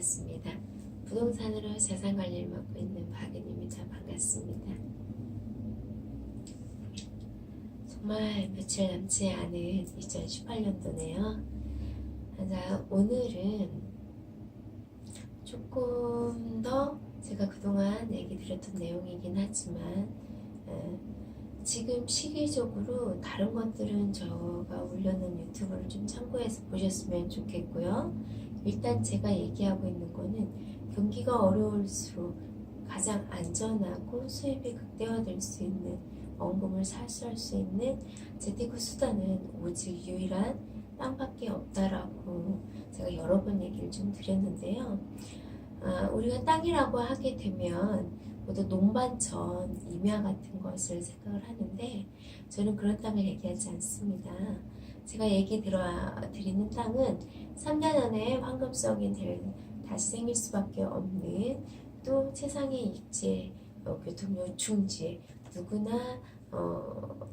반갑습니다. 부동산으로 자산관리를 맡고 있는 박은입니다. 반갑습니다. 정말 며칠 남지 않은 2018년도네요. 오늘은 조금 더 제가 그동안 얘기 드렸던 내용이긴 하지만 지금 시기적으로 다른 것들은 제가 올려놓은 유튜브를 좀 참고해서 보셨으면 좋겠고요. 일단 제가 얘기하고 있는 거는 경기가 어려울수록 가장 안전하고 수입이 극대화될 수 있는 원금을 사수할 수 있는 재테크 수단은 오직 유일한 땅밖에 없다라고 제가 여러 번 얘기를 좀 드렸는데요. 우리가 땅이라고 하게 되면 모두 농반천, 임야 같은 것을 생각을 하는데 저는 그런 땅을 얘기하지 않습니다. 제가 얘기 드리는 땅은 3년 안에 황금성이 다시 생길 수밖에 없는 또 최상의 입지, 교통력 중지, 누구나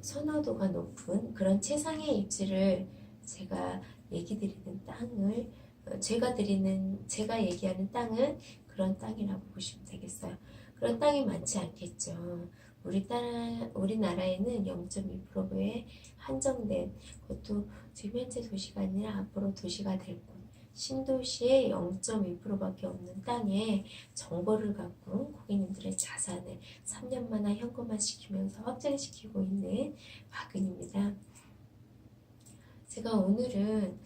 선호도가 높은 그런 최상의 입지를 제가 얘기 드리는 땅을 제가 얘기하는 땅은 그런 땅이라고 보시면 되겠어요. 그런 땅이 많지 않겠죠. 우리나라에는 0.2%에 한정된, 그것도 지금 현재 도시가 아니라 앞으로 도시가 될 곳, 신도시의 0.2%밖에 없는 땅에 정보를 갖고 고객님들의 자산을 3년 만에 현금화시키면서 확장시키고 있는 박은입니다. 제가 오늘은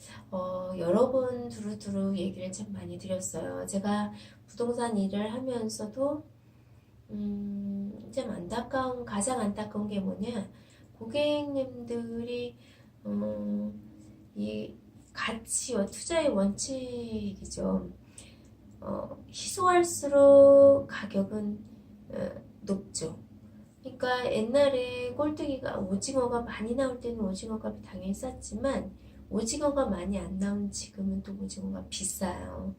여러 번 두루두루 얘기를 참 많이 드렸어요. 제가 부동산 일을 하면서도 좀 가장 안타까운 게 뭐냐, 고객님들이 이 가치와 투자의 원칙이죠. 희소할수록 가격은 높죠. 그러니까 옛날에 꼴뚜기가 오징어가 많이 나올 때는 오징어 값이 당연히 쌌지만 오징어가 많이 안 나온 지금은 또 오징어가 비싸요.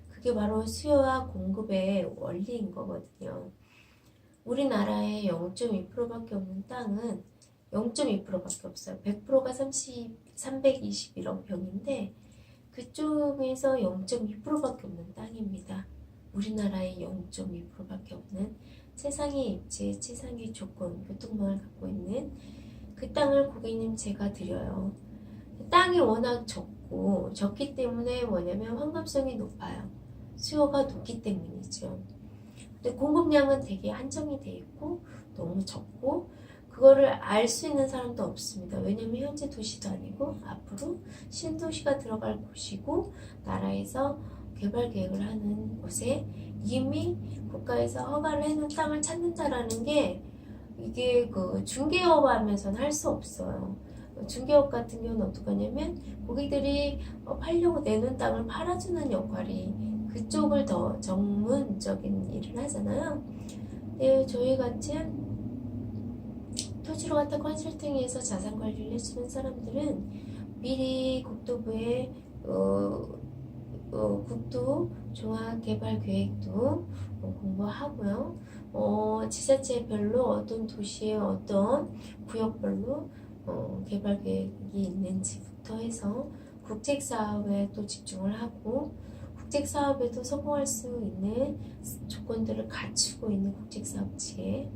그게 바로 수요와 공급의 원리인 거거든요. 우리나라에 0.2%밖에 없는 땅은 0.2%밖에 없어요. 100%가 321억 평인데 그쪽에서 0.2%밖에 없는 땅입니다. 우리나라에 0.2%밖에 없는 최상의 입지, 최상의 조건, 교통망을 갖고 있는 그 땅을 고객님 제가 드려요. 땅이 워낙 적기 때문에 뭐냐면 황금성이 높아요. 수요가 높기 때문이죠. 근데 공급량은 되게 한정이 돼 있고 너무 적고 그거를 알 수 있는 사람도 없습니다. 왜냐면 현재 도시도 아니고 앞으로 신도시가 들어갈 곳이고 나라에서 개발 계획을 하는 곳에 이미 국가에서 허가를 해놓은 땅을 찾는다라는 게 이게 그 중개업 하면서는 할 수 없어요. 중개업 같은 경우는 어떻게 하냐면 고객들이 팔려고 내놓은 땅을 팔아주는 역할이 그쪽을 더 전문적인 일을 하잖아요. 근데 저희 같이 토지로 갖다 컨설팅해서 자산 관리를 해주는 사람들은 미리 국토부에 국토 종합개발계획도 공부하고요. 지자체별로 어떤 도시에 어떤 구역별로 개발계획이 있는지부터 해서 국책사업에 또 집중을 하고 국책사업에도 성공할 수 있는 조건들을 갖추고 있는 국책사업지에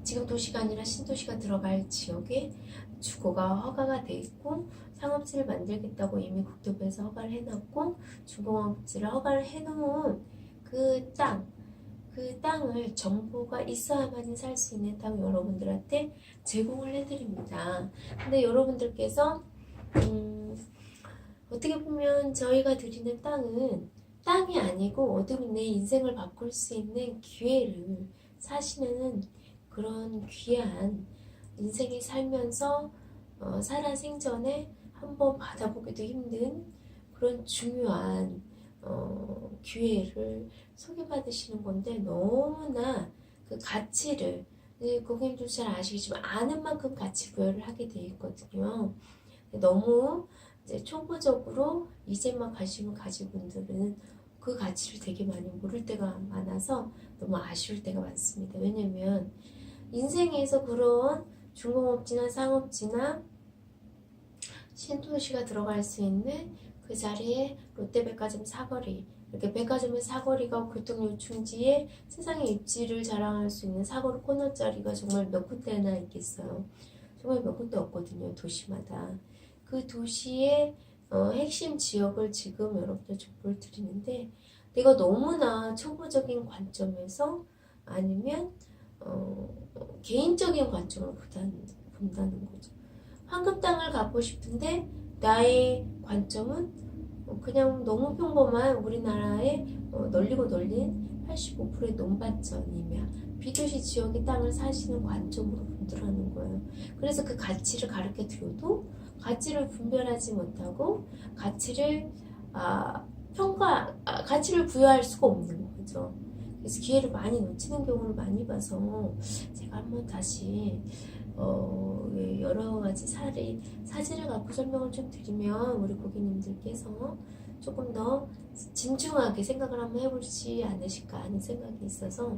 지금 도시가 아니라 신도시가 들어갈 지역에 주거가 허가가 돼 있고 상업지를 만들겠다고 이미 국토부에서 허가를 해놨고 중공업지를 허가를 해놓은 그 땅을 정보가 있어야만 살 수 있는 땅 여러분들한테 제공을 해드립니다. 근데 여러분들께서 어떻게 보면 저희가 드리는 땅은 땅이 아니고 어떻게 내 인생을 바꿀 수 있는 기회를 사시는 그런 귀한 인생이 살면서 살아생전에 한번 받아보기도 힘든 그런 중요한 기회를 소개받으시는 건데 너무나 그 가치를 고객님도 잘 아시겠지만 아는 만큼 가치 부여를 하게 돼 있거든요. 너무 이제 초보적으로 이제만 관심을 가진 분들은 그 가치를 되게 많이 모를 때가 많아서 너무 아쉬울 때가 많습니다. 왜냐면 인생에서 그런 중공업지나 상업지나 신도시가 들어갈 수 있는 그 자리에 롯데백화점 사거리, 이렇게 백화점의 사거리가 교통요충지에 세상의 입지를 자랑할 수 있는 사거리 코너짜리가 정말 몇 군데나 있겠어요. 정말 몇 군데 없거든요. 도시마다. 그 도시의 핵심 지역을 지금 여러분들 정보를 드리는데, 내가 너무나 초보적인 관점에서 아니면 개인적인 관점을 본다는 거죠. 황금 땅을 갖고 싶은데 나의 관점은 그냥 너무 평범한 우리나라의 널리고 널린 85%의 논밭전이며 비도시 지역의 땅을 사시는 관점으로 본다는 거예요. 그래서 그 가치를 가르쳐 드려도 가치를 분별하지 못하고 가치를 가치를 부여할 수가 없는 거죠. 그래서 기회를 많이 놓치는 경우를 많이 봐서 제가 한번 다시 여러 가지 사진을 갖고 설명을 좀 드리면 우리 고객님들께서 조금 더 진중하게 생각을 한번 해보지 않으실까 하는 생각이 있어서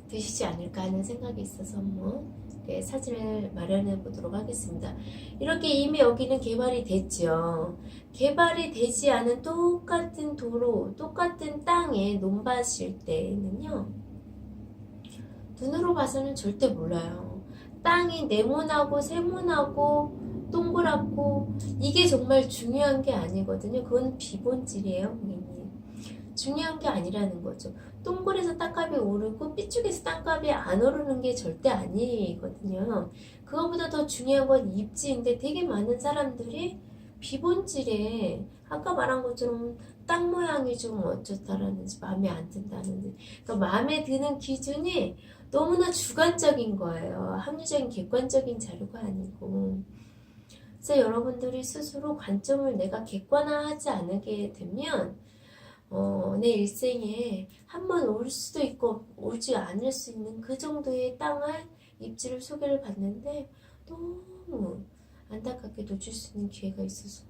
드시지 않을까 하는 생각이 있어서 한번 사진을 마련해 보도록 하겠습니다. 이렇게 이미 여기는 개발이 됐죠. 개발이 되지 않은 똑같은 도로, 똑같은 땅에 논밭일 때는요, 눈으로 봐서는 절대 몰라요. 땅이 네모나고 세모나고 동그랗고 이게 정말 중요한 게 아니거든요. 그건 비본질이에요, 고객님. 중요한 게 아니라는 거죠. 동굴에서 땅값이 오르고 삐죽에서 땅값이 안 오르는 게 절대 아니거든요. 그거보다 더 중요한 건 입지인데 되게 많은 사람들이 비본질에 아까 말한 것처럼 땅 모양이 좀 어쩌다라는지 마음에 안 든다는지, 그러니까 마음에 드는 기준이 너무나 주관적인 거예요. 합리적인 객관적인 자료가 아니고. 그래서 여러분들이 스스로 관점을 내가 객관화하지 않게 되면 내 일생에 한 번 올 수도 있고 오지 않을 수 있는 그 정도의 땅을 입지를 소개를 받는데 너무 안타깝게 놓칠 수 있는 기회가 있어서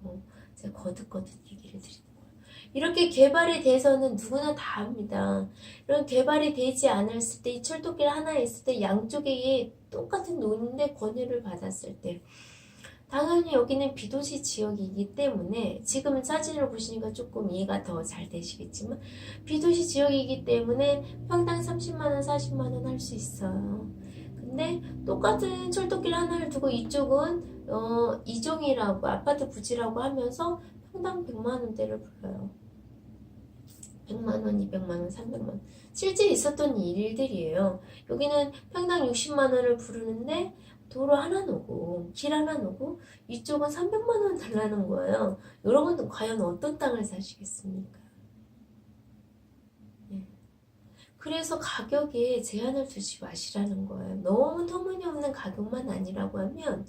제가 거듭거듭 얘기를 드리는 거예요. 이렇게 개발이 돼서는 누구나 다 합니다. 이런 개발이 되지 않았을 때, 이 철도길 하나 있을 때 양쪽에 똑같은 논인데 권유를 받았을 때, 당연히 여기는 비도시 지역이기 때문에 지금은 사진을 보시니까 조금 이해가 더 잘 되시겠지만 비도시 지역이기 때문에 평당 30만원, 40만원 할 수 있어요. 근데 똑같은 철도길 하나를 두고 이쪽은 이종이라고 아파트 부지라고 하면서 평당 100만원대를 불러요. 100만원, 200만원, 300만원. 실제 있었던 일들이에요. 여기는 평당 60만원을 부르는데 도로 하나 놓고 길 하나 놓고 이쪽은 300만원 달라는 거예요. 여러분은 과연 어떤 땅을 사시겠습니까? 네. 그래서 가격에 제한을 두지 마시라는 거예요. 너무 터무니없는 가격만 아니라고 하면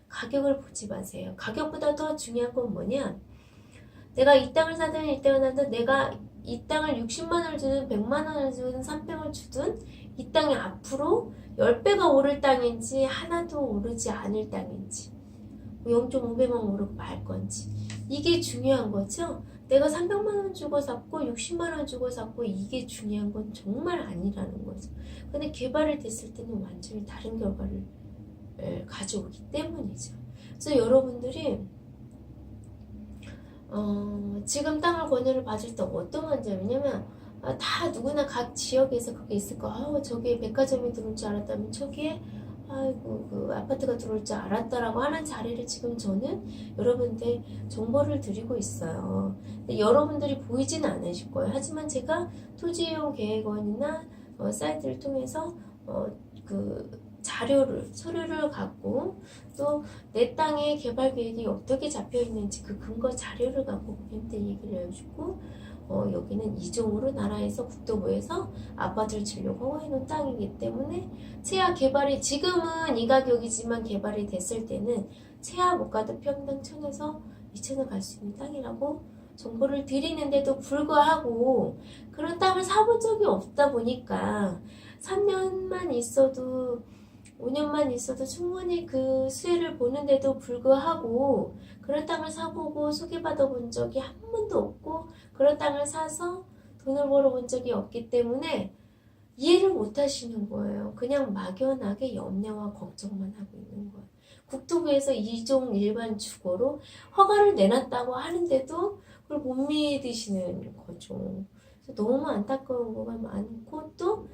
가격을 보지 마세요. 가격보다 더 중요한 건 뭐냐? 내가 이 땅을 사든 이 땅을 사든 내가 이 땅을 60만원을 주든 100만원을 주든 300을 주든 이 땅이 앞으로 10배가 오를 땅인지 하나도 오르지 않을 땅인지 0.5배만 오르고 말 건지 이게 중요한 거죠. 내가 300만원 주고 샀고 60만원 주고 샀고 이게 중요한 건 정말 아니라는 거죠. 근데 개발이 됐을 때는 완전히 다른 결과를 가져오기 때문이죠. 그래서 여러분들이 지금 땅을 권유를 받을 때 어떤 관점이냐면 다 누구나 각 지역에서 그게 있을 거야. 저기에 백화점이 들어올 줄 알았다면 저기에 아이고 그 아파트가 들어올 줄 알았다라고 하는 자리를 지금 저는 여러분들 정보를 드리고 있어요. 근데 여러분들이 보이진 않으실 거예요. 하지만 제가 토지이용 계획원이나 사이트를 통해서 그 서류를 갖고 또 내 땅의 개발 계획이 어떻게 잡혀 있는지 그 근거 자료를 갖고 고객님들 얘기를 해주고 여기는 이종으로 나라에서 국토부에서 아파트를 지려고 허가해놓은 땅이기 때문에 채야 개발이 지금은 이 가격이지만 개발이 됐을 때는 채야 못 가도 평당 1,000에서 2,000원 갈 수 있는 땅이라고 정보를 드리는데도 불구하고 그런 땅을 사본 적이 없다 보니까 3년만 있어도 5년만 있어도 충분히 그 수혜를 보는데도 불구하고 그런 땅을 사보고 소개받아 본 적이 한 번도 없고 그런 땅을 사서 돈을 벌어본 적이 없기 때문에 이해를 못 하시는 거예요. 그냥 막연하게 염려와 걱정만 하고 있는 거예요. 국토부에서 2종 일반 주거로 허가를 내놨다고 하는데도 그걸 못 믿으시는 거죠. 그래서 너무 안타까운 거가 많고 또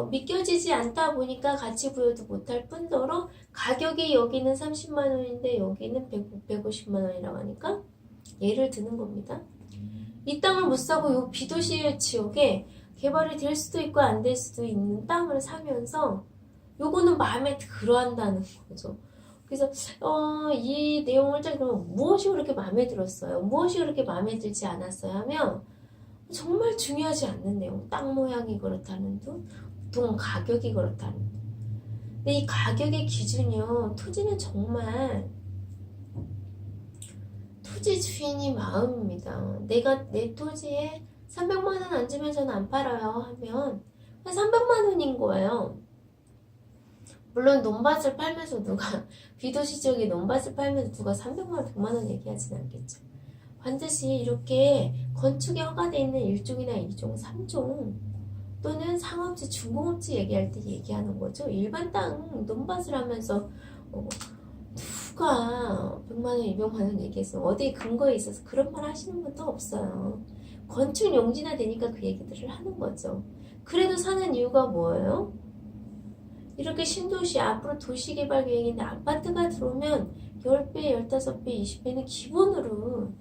믿겨지지 않다 보니까 가치 부여도 못할 뿐더러 가격이 여기는 30만 원인데 여기는 150만 원이라고 하니까 예를 드는 겁니다. 이 땅을 못 사고 요 비도시 지역에 개발이 될 수도 있고 안 될 수도 있는 땅을 사면서 요거는 마음에 들어한다는 거죠. 그래서 이 내용을 딱 그러면 무엇이 그렇게 마음에 들었어요? 무엇이 그렇게 마음에 들지 않았어요? 하면 정말 중요하지 않는 내용. 땅 모양이 그렇다는 둥, 동 가격이 그렇다는 둥. 근데 이 가격의 기준이요. 토지는 정말 토지 주인이 마음입니다. 내가 내 토지에 300만 원 안 주면 저는 안 팔아요 하면 300만 원인 거예요. 물론 논밭을 팔면서 누가 비도시 지역에 논밭을 팔면서 누가 300만 원, 100만 원 얘기하진 않겠죠. 반드시 이렇게 건축에 허가되어 있는 1종이나 2종, 3종 또는 상업지, 중공업지 얘기할 때 얘기하는 거죠. 일반 땅 논밭을 하면서 누가 100만 원, 200만 원 얘기해서 어디에 근거에 있어서 그런 말 하시는 분도 없어요. 건축 용지나 되니까 그 얘기들을 하는 거죠. 그래도 사는 이유가 뭐예요? 이렇게 신도시, 앞으로 도시개발 계획인데 아파트가 들어오면 10배, 15배, 20배는 기본으로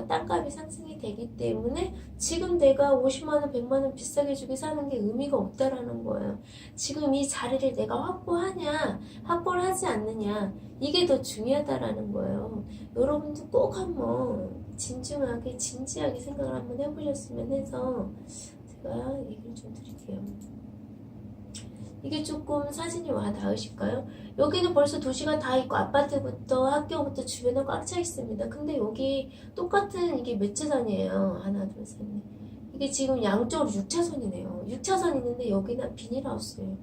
땅값이 상승이 되기 때문에 지금 내가 50만원, 100만원 비싸게 주게 사는 게 의미가 없다라는 거예요. 지금 이 자리를 내가 확보하냐, 확보를 하지 않느냐, 이게 더 중요하다라는 거예요. 여러분도 꼭 한번 진중하게, 진지하게 생각을 한번 해보셨으면 해서 제가 얘기를 좀 드릴게요. 이게 조금 사진이 와 닿으실까요? 여기는 벌써 도시가 다 있고 아파트부터 학교부터 주변에 꽉 차 있습니다. 근데 여기 똑같은 이게 몇 차선이에요? 하나, 둘, 셋, 넷. 이게 지금 양쪽으로 6차선이네요. 6차선 있는데 여기는 비닐하우스예요.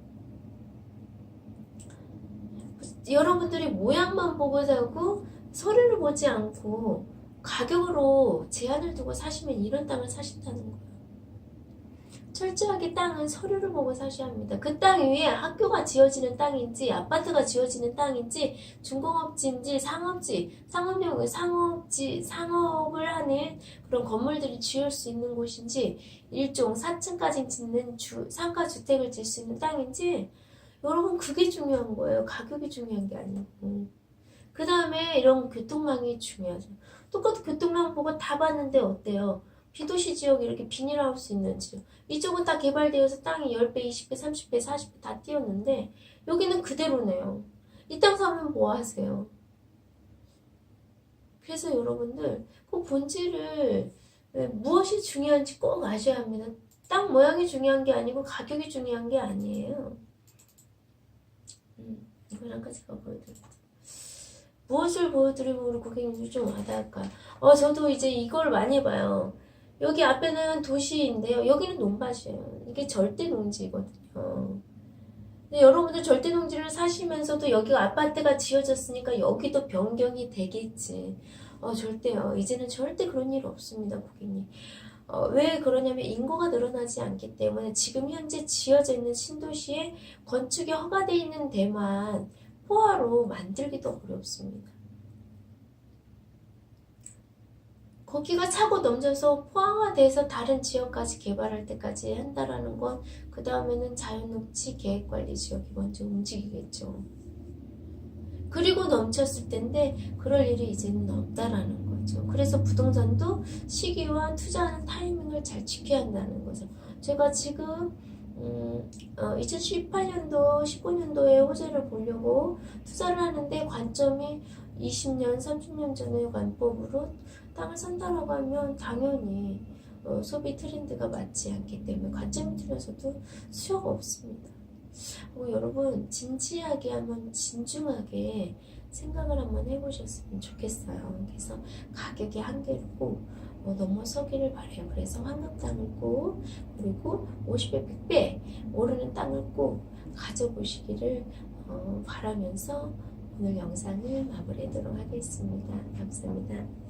여러분들이 모양만 보고 사고 서류를 보지 않고 가격으로 제한을 두고 사시면 이런 땅을 사신다는 거예요. 철저하게 땅은 서류를 보고 사셔야 합니다. 그 땅 위에 학교가 지어지는 땅인지 아파트가 지어지는 땅인지 중공업지인지 상업용 상업을 하는 그런 건물들이 지을 수 있는 곳인지 1종 4층까지 짓는 상가 주택을 지을 수 있는 땅인지 여러분 그게 중요한 거예요. 가격이 중요한 게 아니고. 그 다음에 이런 교통망이 중요하죠. 똑같은 교통망 보고 다 봤는데 어때요? 비도시 지역에 이렇게 비닐하우스 있는 지역 이쪽은 다 개발되어서 땅이 10배, 20배, 30배, 40배 다 뛰었는데 여기는 그대로네요. 이 땅 사면 뭐 하세요? 그래서 여러분들 꼭 본질을 무엇이 중요한지 꼭 아셔야 합니다. 땅 모양이 중요한 게 아니고 가격이 중요한 게 아니에요. 이걸 아까 제가 보여드렸죠. 무엇을 보여드리면 우리 고객님들 좀 와닿을까요? 저도 이제 이걸 많이 봐요. 여기 앞에는 도시인데요. 여기는 논밭이에요. 이게 절대 농지거든요. 근데 여러분들 절대 농지를 사시면서도 여기가 아파트가 지어졌으니까 여기도 변경이 되겠지. 절대요. 이제는 절대 그런 일 없습니다, 고객님. 왜 그러냐면 인구가 늘어나지 않기 때문에 지금 현재 지어져 있는 신도시에 건축이 허가되어 있는 데만 포화로 만들기도 어렵습니다. 거기가 차고 넘쳐서 포항화돼서 다른 지역까지 개발할 때까지 한다라는 건 그 다음에는 자연녹지 계획관리지역이 먼저 움직이겠죠. 그리고 넘쳤을 텐데 그럴 일이 이제는 없다라는 거죠. 그래서 부동산도 시기와 투자하는 타이밍을 잘 지켜야 한다는 거죠. 제가 지금 2018년도, 19년도에 호재를 보려고 투자를 하는데 관점이 20년, 30년 전의 관법으로 땅을 산다라고 하면 당연히 소비 트렌드가 맞지 않기 때문에 관점이 틀려서도 수요가 없습니다. 여러분 진지하게 한번 진중하게 생각을 한번 해보셨으면 좋겠어요. 그래서 가격이 한계고 넘어서기를 바래요. 그래서 황금 땅을 꼭 그리고 50배, 100배 오르는 땅을 꼭 가져보시기를 바라면서 오늘 영상을 마무리하도록 하겠습니다. 감사합니다.